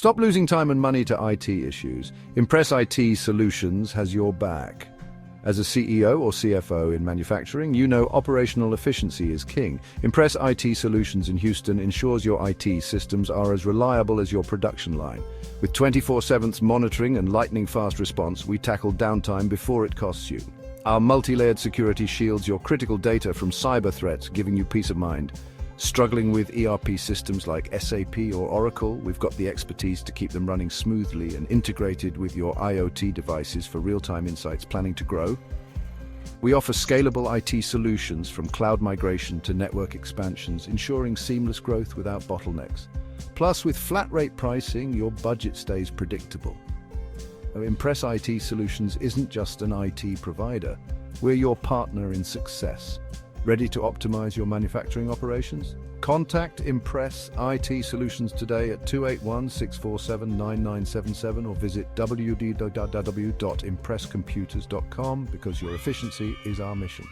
Stop losing time and money to IT issues. Impress IT Solutions has your back. As a CEO or CFO in manufacturing, you know operational efficiency is king. Impress IT Solutions in Houston ensures your IT systems are as reliable as your production line. With 24/7 monitoring and lightning-fast response, we tackle downtime before it costs you. Our multi-layered security shields your critical data from cyber threats, giving you peace of mind. Struggling with ERP systems like SAP or Oracle, we've got the expertise to keep them running smoothly and integrated with your IoT devices for real-time insights. Planning to grow? We offer scalable IT solutions from cloud migration to network expansions, ensuring seamless growth without bottlenecks. Plus, with flat-rate pricing, your budget stays predictable. Impress IT Solutions isn't just an IT provider. We're your partner in success. Ready to optimize your manufacturing operations? Contact Impress IT Solutions today at 281-647-9977 or visit www.impresscomputers.com because your efficiency is our mission.